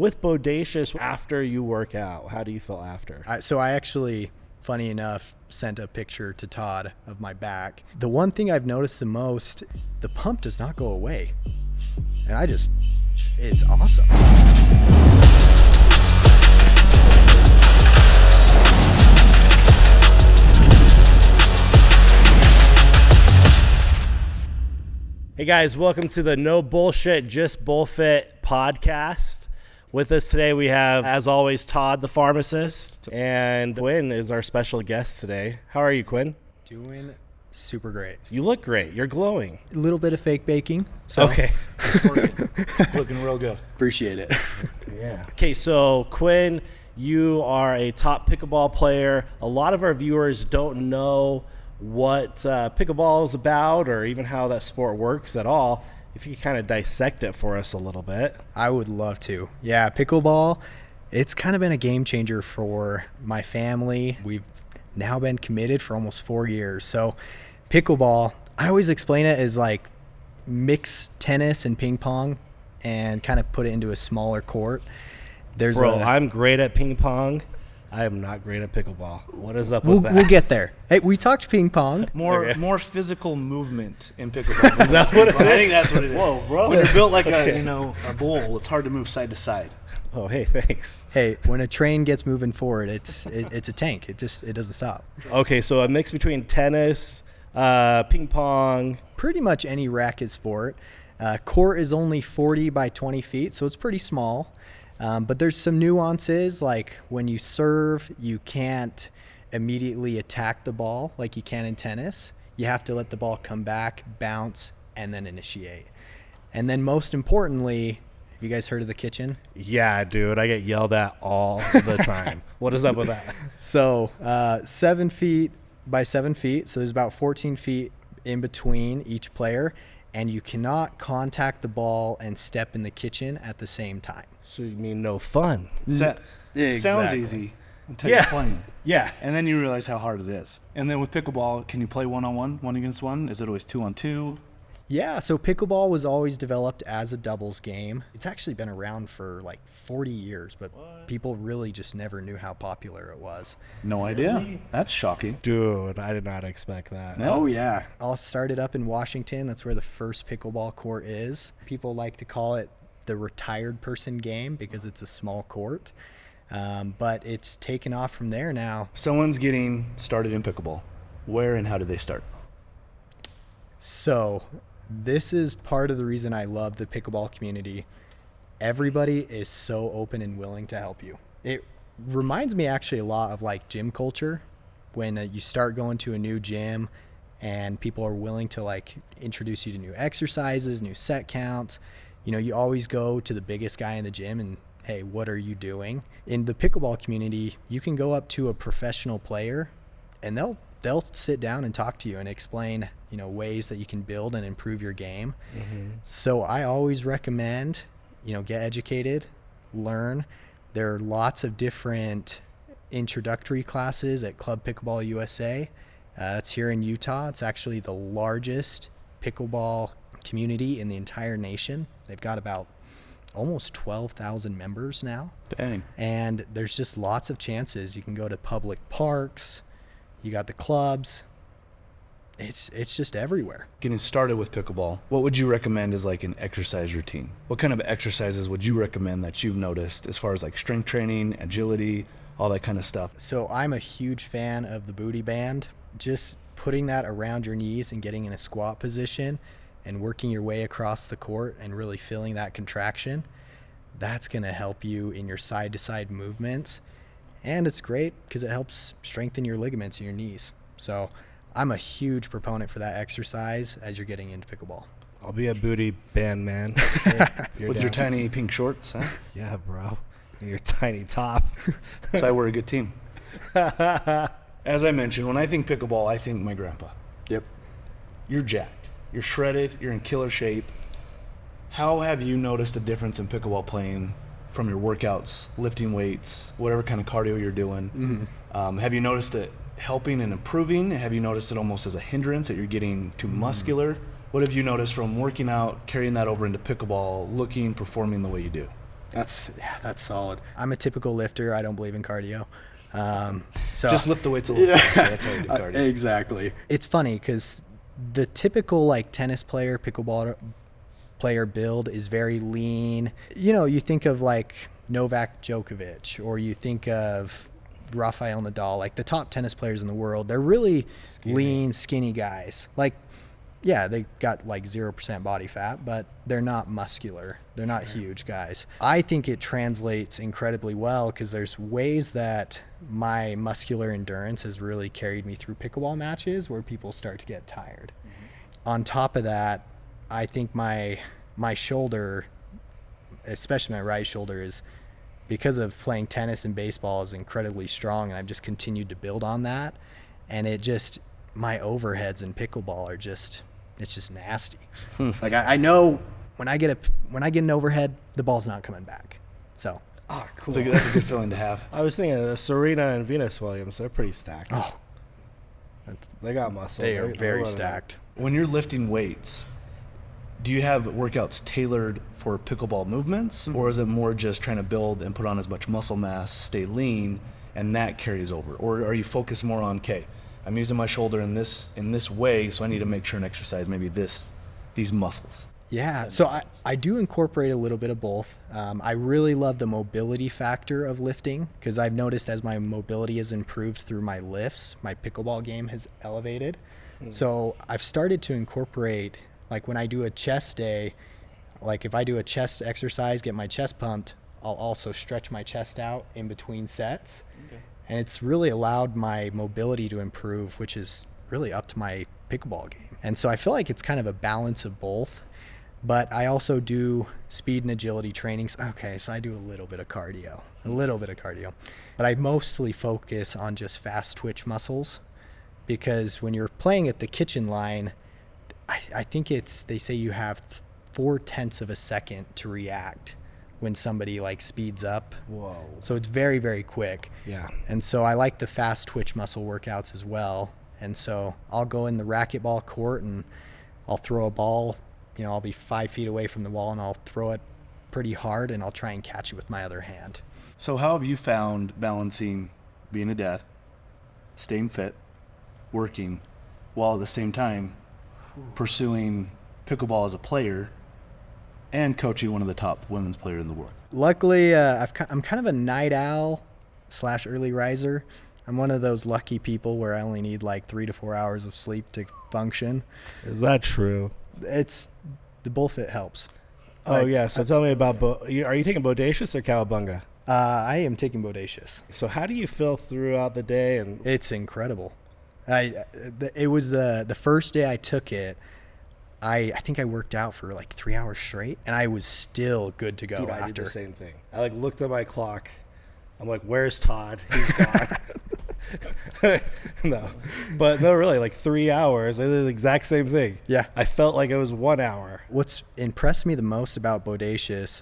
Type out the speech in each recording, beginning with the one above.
with Bodacious, after you work out, how do you feel after? So I actually, funny enough, sent a picture to Todd of my back. The one thing I've noticed the most, the pump does not go away. And it's awesome. Hey guys, welcome to the No Bullshit, Just Bullfit podcast. With us today we have, as always, Todd the pharmacist, and Quinn is our special guest today. How are you, Quinn? Doing super great. You look great. You're glowing. A little bit of fake baking. So Okay. Looking real good. appreciate it. Yeah. Okay, so Quinn, you are a top pickleball player. A lot of our viewers don't know what pickleball is about or even how that sport works at all. If you could kind of dissect it for us a little bit. I would love to. Yeah, pickleball, it's kind of been a game changer for my family. We've now been committed for almost 4 years. So pickleball, I always explain it as like mix tennis and ping pong and kind of put it into a smaller court. I'm great at ping pong. I am not great at pickleball. What is up with that? We'll get there. Hey, we talked ping pong. More physical movement in pickleball. Is that what it is? I think that's what it is. Whoa, bro. When you're built like a bowl, it's hard to move side to side. Oh, hey, thanks. Hey, when a train gets moving forward, it's a tank. It doesn't stop. Okay, so a mix between tennis, ping pong. Pretty much any racket sport. Court is only 40 by 20 feet, so it's pretty small. But there's some nuances, like when you serve, you can't immediately attack the ball like you can in tennis. You have to let the ball come back, bounce, and then initiate. And then most importantly, have you guys heard of the kitchen? Yeah, dude, I get yelled at all the time. What is up with that? So 7 feet by 7 feet, so there's about 14 feet in between each player, and you cannot contact the ball and step in the kitchen at the same time. So you mean no fun? Sounds Exactly. easy until you're playing. Yeah. And then you realize how hard it is. And then with pickleball, can you play one-on-one, one against one? Is it always 2-on-2? Yeah, so pickleball was always developed as a doubles game. It's actually been around for like 40 years, but people really just never knew how popular it was. No idea. That's shocking. Dude, I did not expect that. No. Oh, yeah. I'll start it up in Washington. That's where the first pickleball court is. People like to call it the retired person game because it's a small court. But it's taken off from there now. Someone's getting started in pickleball. Where and how do they start? So this is part of the reason I love the pickleball community. Everybody is so open and willing to help you. It reminds me actually a lot of like gym culture when you start going to a new gym and people are willing to like introduce you to new exercises, new set counts. You know, you always go to the biggest guy in the gym and, hey, what are you doing? In the pickleball community, you can go up to a professional player and they'll sit down and talk to you and explain, you know, ways that you can build and improve your game. Mm-hmm. So I always recommend, you know, get educated, learn. There are lots of different introductory classes at Club Pickleball USA. That's here in Utah. It's actually the largest pickleball community in the entire nation. They've got about almost 12,000 members now. Dang. And there's just lots of chances. You can go to public parks. You got the clubs. It's just everywhere. Getting started with pickleball, what would you recommend as like an exercise routine? What kind of exercises would you recommend that you've noticed as far as like strength training, agility, all that kind of stuff? So I'm a huge fan of the booty band. Just putting that around your knees and getting in a squat position and working your way across the court and really feeling that contraction, that's going to help you in your side-to-side movements. And it's great because it helps strengthen your ligaments in your knees. So I'm a huge proponent for that exercise as you're getting into pickleball. I'll be a booty band man. With your tiny pink shorts, huh? Yeah, bro. And your tiny top. So I wear a good team. As I mentioned, when I think pickleball, I think my grandpa. Yep. You're jacked. You're shredded. You're in killer shape. How have you noticed a difference in pickleball playing from your workouts, lifting weights, whatever kind of cardio you're doing? Mm-hmm. Have you noticed it helping and improving? Have you noticed it almost as a hindrance that you're getting too muscular? What have you noticed from working out, carrying that over into pickleball, looking, performing the way you do? That's solid. I'm a typical lifter. I don't believe in cardio. So Just lift the weights a little faster. That's how you do cardio. Exactly. It's funny because the typical like tennis player, pickleball player build is very lean. You know, you think of like Novak Djokovic, or you think of Rafael Nadal, like the top tennis players in the world. They're really lean, skinny guys. Like, yeah, they got like 0% body fat, but they're not muscular. They're not huge guys. I think it translates incredibly well because there's ways that my muscular endurance has really carried me through pickleball matches where people start to get tired. On top of that, I think my shoulder, especially my right shoulder, is, because of playing tennis and baseball, is incredibly strong, and I've just continued to build on that. And it just, my overheads in pickleball are just, it's just nasty. Like I know when I get an overhead, the ball's not coming back. So, Cool. That's a good feeling to have. I was thinking Serena and Venus Williams, they're pretty stacked. oh, They got muscle. they are They're very running. stacked. When you're lifting weights, do you have workouts tailored for pickleball movements, or is it more just trying to build and put on as much muscle mass, stay lean, and that carries over? Or are you focused more on, okay, I'm using my shoulder in this way, so I need to make sure and exercise maybe these muscles? Yeah, so I do incorporate a little bit of both. I really love the mobility factor of lifting because I've noticed as my mobility has improved through my lifts, my pickleball game has elevated. So I've started to incorporate, like when I do a chest day, like if I do a chest exercise, get my chest pumped, I'll also stretch my chest out in between sets. Okay. And it's really allowed my mobility to improve, which is really up to my pickleball game. And so I feel like it's kind of a balance of both. But I also do speed and agility trainings. Okay, so I do a little bit of cardio. But I mostly focus on just fast twitch muscles because when you're playing at the kitchen line, I think they say you have 0.4 of a second to react when somebody like speeds up. Whoa. So it's very, very quick. Yeah. And so I like the fast twitch muscle workouts as well. And so I'll go in the racquetball court and I'll throw a ball. You know, I'll be 5 feet away from the wall and I'll throw it pretty hard and I'll try and catch it with my other hand. So how have you found balancing being a dad, staying fit, working, while at the same time pursuing pickleball as a player and coaching one of the top women's players in the world? Luckily, I'm kind of a night owl / early riser. I'm one of those lucky people where I only need like 3 to 4 hours of sleep to function. Is that true? It's the bullfit helps. Oh, yeah. So tell me about, are you taking Bodacious or Cowabunga? I am taking Bodacious. So how do you feel throughout the day? And It's incredible. It was the first day I took it. I think I worked out for like 3 hours straight, and I was still good to go dude, after. I did the same thing. I like looked at my clock. I'm like, where's Todd? He's gone. No, but no, really, like 3 hours. I did the exact same thing. Yeah. I felt like it was 1 hour. What's impressed me the most about Bodacious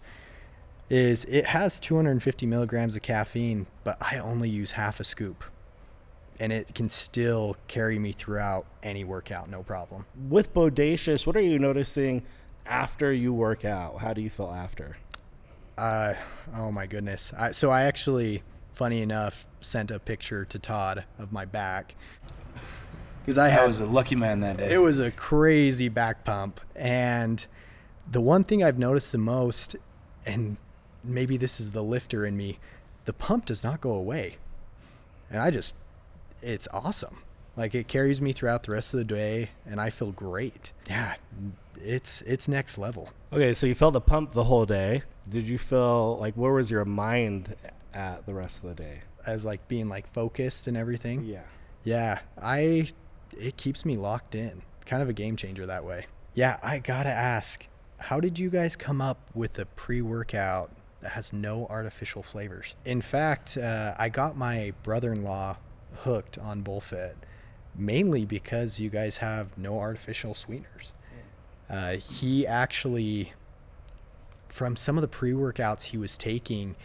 is it has 250 milligrams of caffeine, but I only use half a scoop. And it can still carry me throughout any workout, no problem. With Bodacious, what are you noticing after you work out? How do you feel after? Oh my goodness. So I actually, funny enough, sent a picture to Todd of my back. Because I was a lucky man that day. It was a crazy back pump. And the one thing I've noticed the most, and maybe this is the lifter in me, the pump does not go away. And it's awesome. Like it carries me throughout the rest of the day and I feel great. Yeah, it's next level. Okay, so you felt the pump the whole day. Did you feel like, where was your mind at the rest of the day? As like being like focused and everything. Yeah. Yeah, it keeps me locked in. Kind of a game changer that way. Yeah, I gotta ask, how did you guys come up with a pre-workout that has no artificial flavors? In fact, I got my brother-in-law hooked on Bullfit mainly because you guys have no artificial sweeteners. He actually, from some of the pre-workouts he was taking,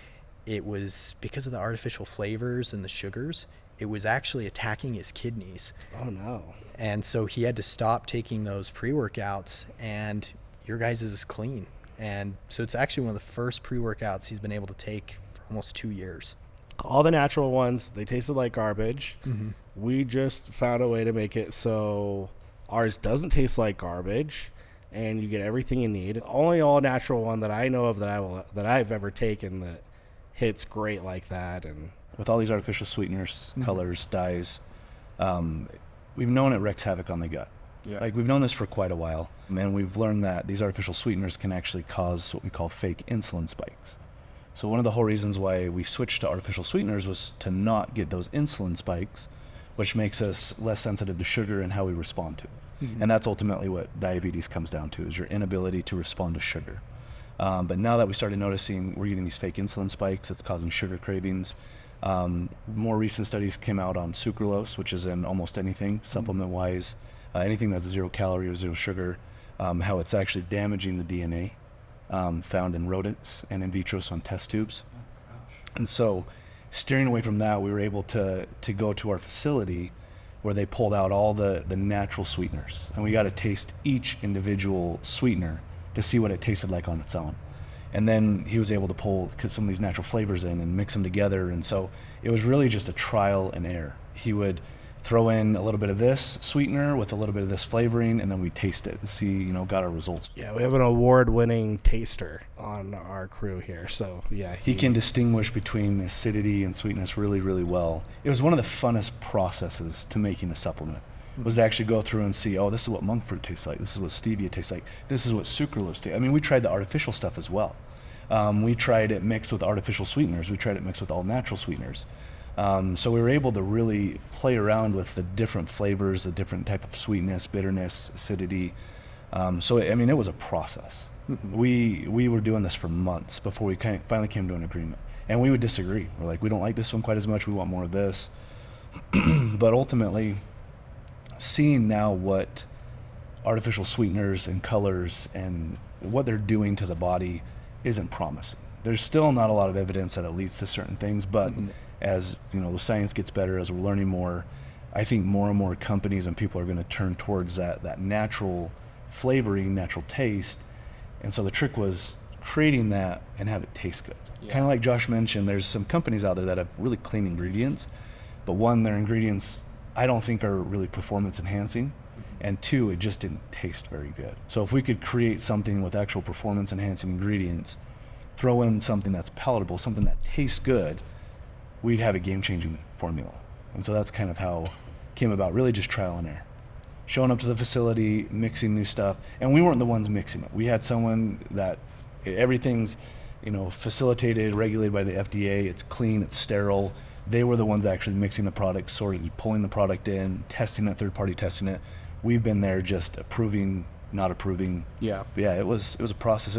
it was because of the artificial flavors and the sugars, it was actually attacking his kidneys. Oh, no. And so he had to stop taking those pre-workouts, and your guys' is clean. And so it's actually one of the first pre-workouts he's been able to take for almost 2 years. All the natural ones, they tasted like garbage. We just found a way to make it so ours doesn't taste like garbage, and you get everything you need. Only all natural one that I know of that I've ever taken that hits great like that. And With all these artificial sweeteners, colors, dyes, we've known it wreaks havoc on the gut. Yeah. Like, we've known this for quite a while, and we've learned that these artificial sweeteners can actually cause what we call fake insulin spikes. So one of the whole reasons why we switched to artificial sweeteners was to not get those insulin spikes, which makes us less sensitive to sugar and how we respond to it. And that's ultimately what diabetes comes down to, is your inability to respond to sugar. But now that we started noticing we're getting these fake insulin spikes, it's causing sugar cravings. More recent studies came out on sucralose, which is in almost anything, supplement-wise, anything that's 0 calorie or 0 sugar, how it's actually damaging the DNA found in rodents and in vitro, so on test tubes. And so, steering away from that, we were able to go to our facility where they pulled out all the natural sweeteners, and we got to taste each individual sweetener to see what it tasted like on its own. And then he was able to pull some of these natural flavors in and mix them together, and so it was really just a trial and error. He would throw in a little bit of this sweetener with a little bit of this flavoring, and then we taste it and see, got our results. yeah, we have an award-winning taster on our crew here. So yeah, He can distinguish between acidity and sweetness really, really well. It was one of the funnest processes to making a supplement, was to actually go through and see, oh, this is what monk fruit tastes like, this is what stevia tastes like, this is what sucralose tastes. I mean, we tried the artificial stuff as well. We tried it mixed with artificial sweeteners. We tried it mixed with all natural sweeteners. So we were able to really play around with the different flavors, the different type of sweetness, bitterness, acidity. It was a process. We were doing this for months before we finally came to an agreement. And we would disagree. We're like, we don't like this one quite as much. We want more of this. But ultimately, seeing now what artificial sweeteners and colors and what they're doing to the body isn't promising. There's still not a lot of evidence that it leads to certain things, but as the science gets better, as we're learning more, I think more and more companies and people are going to turn towards that natural flavoring, natural taste. And so the trick was creating that and have it taste good. Yeah. Kind of like Josh mentioned, there's some companies out there that have really clean ingredients, but one, their ingredients I don't think are really performance enhancing, and two, it just didn't taste very good. So if we could create something with actual performance enhancing ingredients, throw in something that's palatable, something that tastes good, we'd have a game-changing formula. And so that's kind of how it came about, really just trial and error. Showing up to the facility, mixing new stuff, and we weren't the ones mixing it. We had someone that everything's, facilitated, regulated by the FDA. It's clean, it's sterile. They were the ones actually mixing the product, sorting, pulling the product in, testing it, third-party testing it. We've been there just approving, not approving. Yeah. But yeah, it was a process.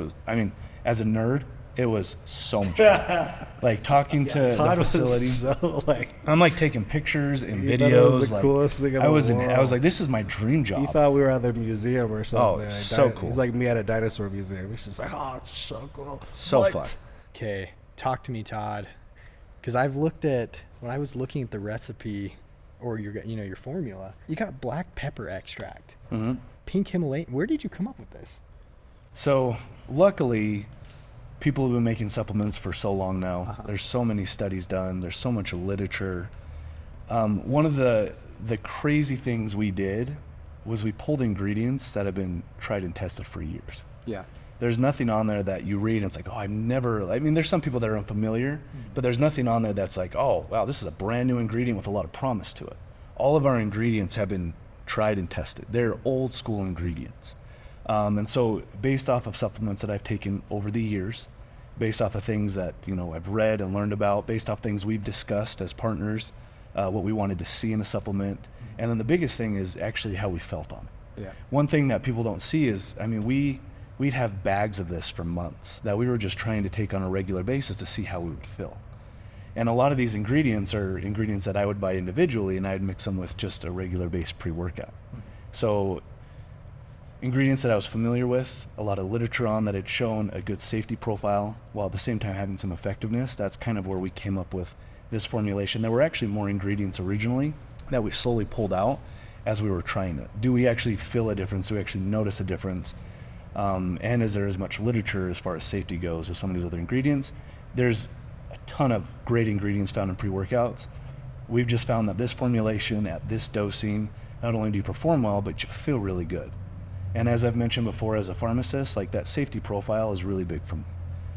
As a nerd, it was so much fun. Like talking to Todd the facility. was so I'm like taking pictures and He thought it videos. was the like, coolest thing in I the was world. like, this is my dream job. He thought we were at the museum or something. Oh, so cool. He's like me at a dinosaur museum. He's just like, oh, it's so cool. So What? fun. Okay, talk to me, Todd. Because I've looked at, when I was looking at the recipe or your formula, you got black pepper extract, pink Himalayan. Where did you come up with this? So luckily, people have been making supplements for so long now. There's so many studies done. There's so much literature. One of the crazy things we did was we pulled ingredients that have been tried and tested for years. Yeah. There's nothing on there that you read and it's like, oh, there's some people that are unfamiliar, but there's nothing on there that's like, oh, wow, this is a brand new ingredient with a lot of promise to it. All of our ingredients have been tried and tested. They're old school ingredients. And so based off of supplements that I've taken over the years, based off of things that, I've read and learned about, based off things we've discussed as partners, what we wanted to see in a supplement. And then the biggest thing is actually how we felt on it. Yeah. One thing that people don't see is, we'd have bags of this for months that we were just trying to take on a regular basis to see how we would feel. And a lot of these ingredients are ingredients that I would buy individually, and I'd mix them with just a regular base pre-workout. So ingredients that I was familiar with, a lot of literature on that had shown a good safety profile, while at the same time having some effectiveness. That's kind of where we came up with this formulation. There were actually more ingredients originally that we slowly pulled out as we were trying it. Do we actually feel a difference? Do we actually notice a difference? and is there as much literature as far as safety goes with some of these other ingredients? There's a ton of great ingredients found in pre-workouts. We've just found that this formulation at this dosing, not only do you perform well, but you feel really good. And as I've mentioned before, as a pharmacist, like that safety profile is really big for me.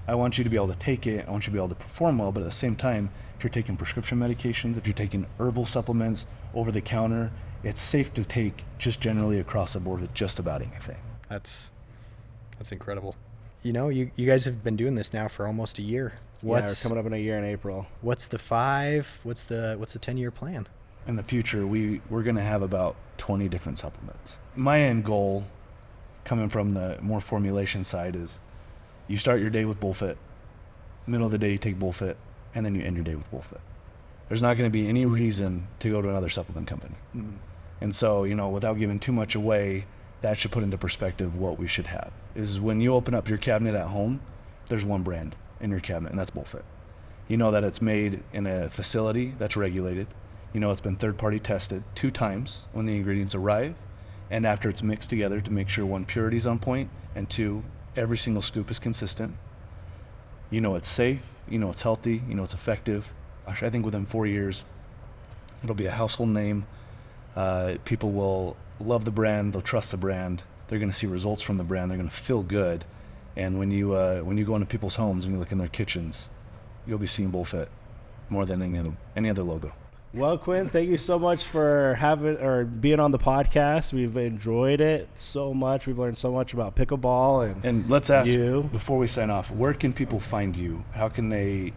I want you to be able to take it, I want you to be able to perform well, but at the same time, if you're taking prescription medications, if you're taking herbal supplements over the counter, it's safe to take just generally across the board with just about anything. That's incredible. You know, you guys have been doing this now for almost a year. We're coming up in a year in April. What's the 10-year plan? In the future, we're going to have about 20 different supplements. My end goal, coming from the more formulation side, is you start your day with Bullfit, middle of the day you take Bullfit, and then you end your day with Bullfit. There's not going to be any reason to go to another supplement company. Mm-hmm. And so, you know, without giving too much away, that should put into perspective what we should have. Is when you open up your cabinet at home, there's one brand in your cabinet, and that's Bullfit. You know that it's made in a facility that's regulated. You know it's been third-party tested 2 times when the ingredients arrive, and after it's mixed together to make sure 1, purity is on point, and 2, every single scoop is consistent. You know it's safe, you know it's healthy, you know it's effective. Gosh, I think within 4 years, it'll be a household name. People will love the brand, they'll trust the brand, they're going to see results from the brand, they're going to feel good. And when you go into people's homes and you look in their kitchens, you'll be seeing Bullfit more than any other logo. Well, Quinn, thank you so much for being on the podcast. We've enjoyed it so much. We've learned so much about pickleball. And let's ask you, before we sign off, where can people find you? How can they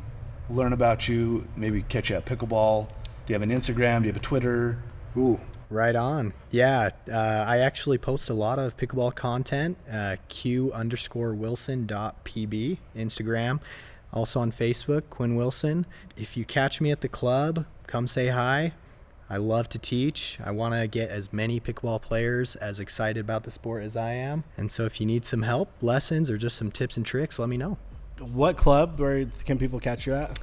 learn about you? Maybe catch you at pickleball? Do you have an Instagram? Do you have a Twitter? Ooh, right on. Yeah, I actually post a lot of pickleball content. q_wilson.pb Instagram. Also on Facebook, Quinn Wilson. If you catch me at the club, come say hi. I love to teach. I want to get as many pickleball players as excited about the sport as I am. And so if you need some help, lessons, or just some tips and tricks, let me know. What club where can people catch you at?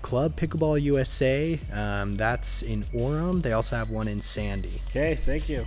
Club Pickleball USA. That's in Orem. They also have one in Sandy. Okay, thank you.